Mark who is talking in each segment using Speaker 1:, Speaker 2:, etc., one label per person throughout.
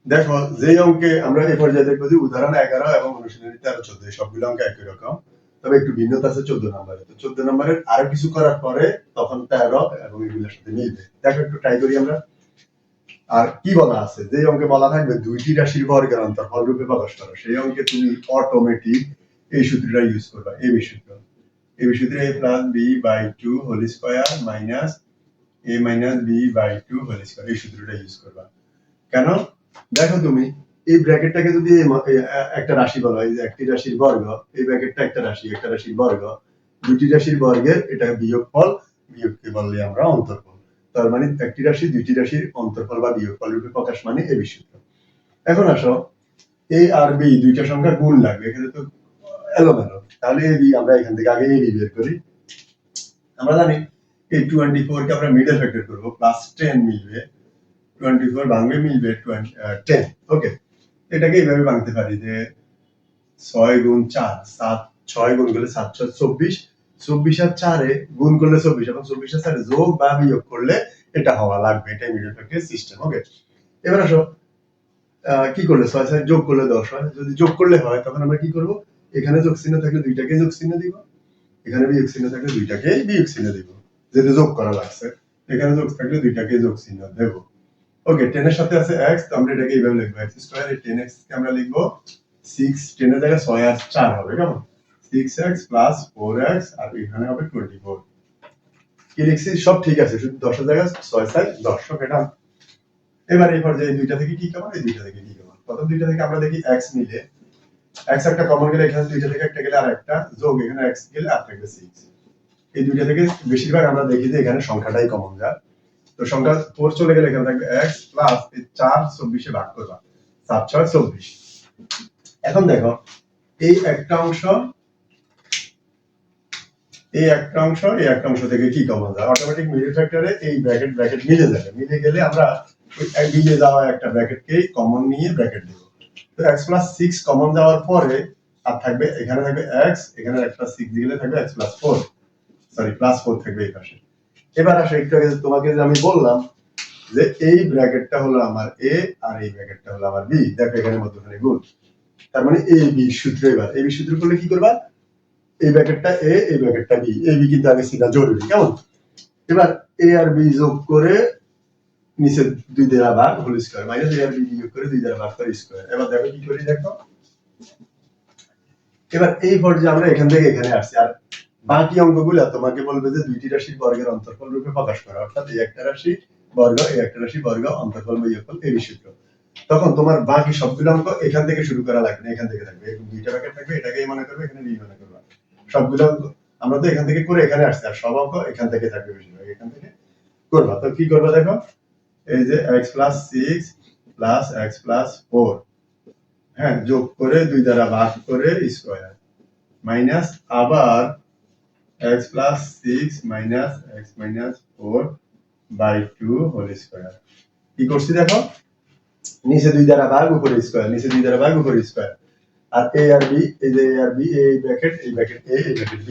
Speaker 1: দেখো যে অঙ্কে আমরা এই পর্যায়ে দেখবো যে উদাহরণ 11 এবং অনুশীলনী 13-14 সবগুলো অঙ্ক একই রকম, তবে একটু ভিন্নতা আছে 14 নম্বরে। তো 14 নম্বরের আরো কিছু করার পরে তখন 13 এবং এগুলোর সাথে মিলবে। দেখো একটু ট্রাই করি আমরা। আর কি বলা আছে, যে অঙ্কে বলা থাকবে দুইটি রাশির বর্গের অন্তর্ফল রূপে প্রকাশ করো, সেই অঙ্কে তুমি অটোমেটিক এই সূত্রটা ইউজ করবা, এবি সূত্র। এবি সূত্রে a plus B by 2 whole square minus a minus B by 2 whole square, এই সূত্রটা ইউজ করবা। কেন? দেখো তুমি এই ব্র্যাকেটটাকে যদি একটা রাশি বলা হয় যে একটি রাশির বর্গ, এই ব্র্যাকেটটা একটা রাশির বর্গ, দুটি রাশির বর্গের এটা বিয়োগফল, বিয়োগকে বললে আমরা অন্তর্ফল। তার মানে একটি রাশি দুইটি রাশির অন্তর্ফল বা বিয়োগফল রূপে প্রকাশ মানে এই সূত্র। এখন আসো এ আর বি দুইটা সংখ্যা গুণ লাগবে, এখানে তো এলোমেলো, তাহলে এ বি আমরা এখান থেকে আগে এ বি বের করি। আমরা জানি এই 24 কে আমরা মিডল ফ্যাক্টর করব, প্লাস 10 মিলবে, 24 ভাঙবে মিলবে 10। ওকে, এটাকে এইভাবে ভাঙতে পারি যে 6 গুণ 4 7, 6 গুণ করলে 7 6 24, 24 আর 4 এ গুণ করলে 24 এবং 24 আর 4 এ যোগ বা বিয়োগ করলে এটা হওয়া লাগবে, এটাই মিডল ফ্যাক্টর সিস্টেম। ওকে, এবার আসো কি করলে 6 6 যোগ করলে 10 হয়, যদি যোগ করলে হয় তখন আমরা কি করব, এখানে যোগ চিহ্ন থাকলে দুইটাকে যোগ চিহ্ন দিব, এখানে বিয়োগ চিহ্ন থাকলে দুইটাকে বিয়োগ চিহ্ন দিব, যেহেতু যোগ করা লাগছে, এখানে যোগ থাকলে দুইটাকে যোগ চিহ্ন দেব। ওকে, 10 এর সাথে আছে x, তো আমরা এটাকে এইভাবে লিখবো x স্কয়ার, এই 10x কে আমরা লিখবো 6, 10 এর জায়গায় 6 আর 4 হবে, কেমন 6x 4x আর এখানে হবে 24। কি লিখছি সব ঠিক আছে, শুধু 10 এর জায়গায় 6 6 10, এটা। এবার এই পর্যায়ে এই দুইটা থেকে কি কমন, এই দুইটা থেকে কি কমন, প্রথম দুইটা থেকে আমরা দেখি x মিলে, x একটা কমন গেলে এখানে দুইটা থেকে একটা গেলে আর একটা যোগ, এখানে x গেলে আর থাকবে 6। এই দুইটা থেকে বেশিরভাগ আমরা দেখি যে এখানে সংখ্যাটাই কমন যায়, তো সংখ্যা 4 চলে গেলে এখানে থাকবে x প্লাস এই 4 24 এ ভাগ করবা, 7 6 24। এখন দেখো এই একটা অংশ এই একটা অংশ এই একটা অংশ থেকে কি কমন যায়, অটোমেটিক মিডল ফ্যাক্টরে এই ব্র্যাকেট ব্র্যাকেট মিলে যাবে, মিলে গেলে আমরা ওই মিলে যাওয়া একটা ব্র্যাকেটকে কমন নিয়ে ব্র্যাকেট দেব। তো x প্লাস 6 কমন যাওয়ার পরে আর থাকবে, এখানে থাকবে x, এখানে একটা 6 দিলে থাকবে x প্লাস 4, সরি প্লাস 4 থাকবে এই পাশে। এবার আসো একটু আগে তোমাকে যে আমি বললাম যে এই ব্র্যাকেটটা হলো আমার a আর এই ব্র্যাকেটটা হলো আমার b, দেখো এখানে মধ্যখানে গুণ, তার মানে a b সূত্র। এবার a b সূত্র করলে কি করবা, এই ব্র্যাকেটটা a, এই ব্র্যাকেটটা b, a b কিন্তু আগে সিধা জরুরি, কেমন। এবার a আর b যোগ করে নিচে 2 দ্বারা ভাগ হোল স্কয়ার, মাইনাস a আর b বিয়োগ করে 2 দ্বারা ভাগ করে স্কয়ার। এবার দেখো কি করি, দেখো এবার এই পর্যায়ে আমরা এখান থেকে এখানে আসছি, আর বাকি অঙ্কগুলো তোমাকে বলবে যে দুইটি রাশির বর্গের অন্তর্ফল রূপে প্রকাশ করা, অর্থাৎ এই একটা রাশি বর্গ, এই একটা রাশি বর্গ, অন্তর্ফল বিয়োগফল এই সূত্র। তখন তোমার বাকি সবগুলো অঙ্ক এখান থেকে শুরু করা লাগবে না, এখান থেকে থাকবে, এরকম দুইটা ব্র্যাকেট থাকবে, এটাকে মনে করবে, এখানে বি মনে করবে, সবগুলো অঙ্ক আমরা তো এখান থেকে করে এখানে আসছি, আর সব অঙ্ক এখান থেকে থাকবে, বেশিরভাগ এখান থেকে করবা। তো কি করবা দেখো, এই যে x plus 6 plus x plus 4, হ্যাঁ যোগ করে 2 দ্বারা ভাগ করে স্কয়ার, মাইনাস আবার x plus 6 minus x minus 4 by 2 whole square. কি করছি দেখো, নিচে 2 দ্বারা ভাগ উপরে স্কয়ার, নিচে 2 দ্বারা ভাগ উপরে স্কয়ার, আর a আর b, এই যে a আর b, এই ব্র্যাকেট a, এই ব্র্যাকেট b,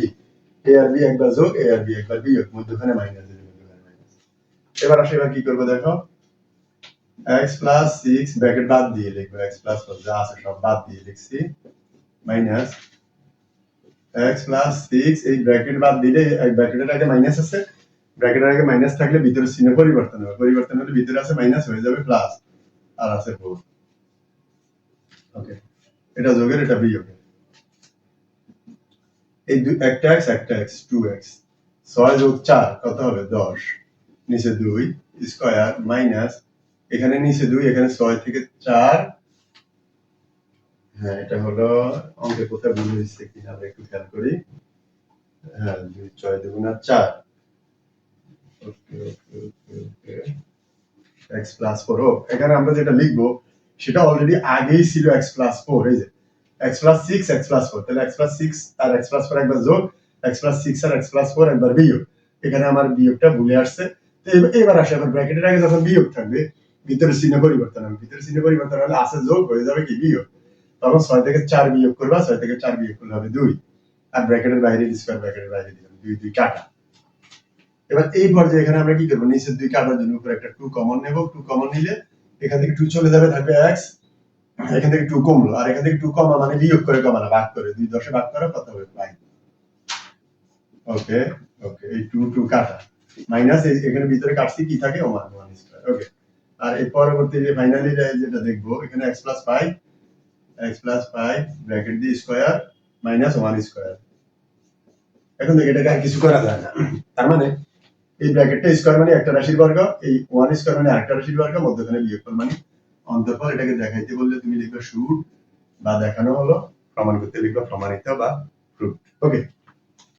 Speaker 1: a আর b একবার যোগ, a আর b একবার বিয়োগ, মধ্যখানে মাইনাস দেব, মধ্যখানে মাইনাস। এবার আসলে এবার কি করব দেখো, x plus 6 ব্র্যাকেট বাদ দিয়ে লিখব, x plus 4 যা আছে সব বাদ দিয়ে লিখছি, মাইনাস x plus 6, এই ব্র্যাকেট বাদ দিলে এই ব্র্যাকেটের আগে মাইনাস আছে, ব্র্যাকেটের আগে মাইনাস থাকলে ভিতরে চিহ্ন পরিবর্তন হবে, পরিবর্তন হলে ভিতরে আছে মাইনাস হয়ে যাবে প্লাস, আর আছে 4। ওকে, এটা যোগের এটা বিয়োগের, এই একটা x একটা x 2x, 6 যোগ 4 কত হবে 10, নিচে 2 স্কয়ার মাইনাস, এখানে নিচে 2, এখানে 6 থেকে 4, হ্যাঁ এটা হলো অঙ্কের কোথায় ভুল হয়েছে কিনা আমরা একটু খেয়াল করি, হ্যাঁ 2 6 2 4, ওকে ওকে ওকে ওকে, x plus 4, এখানে আমরা যেটা লিখবো সেটা অলরেডি আগেই ছিল x plus 4, এই যে x plus 6 x plus 4, তাহলে x plus 6 আর x plus 4 একবার যোগ, x plus 6 আর x plus 4 একবার বিয়োগ, এখানে আমার বিয়োগটা ভুলে আসছে। তো এবার আসে আবার ব্র্যাকেটের আগে যখন বিয়োগ থাকবে ভিতরে চিহ্ন পরিবর্তন হবে, ভিতরে চিহ্ন পরিবর্তন হলে আছে যোগ, হয়ে যাবে কি বিয়োগ, তখন 6 থেকে 4 বিয়োগ করবা, 6 থেকে 4 বিয়োগ করলে হবে 2, আর ব্র্যাকেটের বাইরে স্কয়ার ব্র্যাকেটের বাইরে দিলাম 2 2 কাটা। এবার এই পর্যায়ে এখানে আমরা কি করব, নিচের 2 কাটার জন্য উপরে একটা 2 কমন নেব, 2 কমন নিলে এখান থেকে 2 চলে যাবে, থাকবে x, এখান থেকে 2 কমলো, আর এখান থেকে 2 কমা মানে বিয়োগ করে কমানো, ভাগ করে 2 10 ভাগ করো, কত হবে 5। ওকে, ওকে, এই 2 কাটা, মাইনাস এখানে ভিতরে কাটছি, কি থাকে 1 স্কয়ার। ওকে, আর এই পরবর্তী যে ফাইনালি যেটা দেখবো, এখানে x + 5 ব্র্যাকেট দিয়ে স্কয়ার মাইনাস 1 স্কয়ার। এখন দেখো এটাকে আর কিছু করা যায় না, তার মানে এই ব্র্যাকেটটা স্কয়ার মানে একটা রাশির বর্গ, এই 1 স্কয়ার মানে আরেকটা রাশির বর্গ, মধ্যখানে বিয়োগফল মানে অন্তরফল। এটাকে দেখাইতে বললে তুমি লিখবে শুড, বা দেখানো হলো, প্রমাণ করতে লিখবে প্রমাণিত বা প্রুফড। ওকে।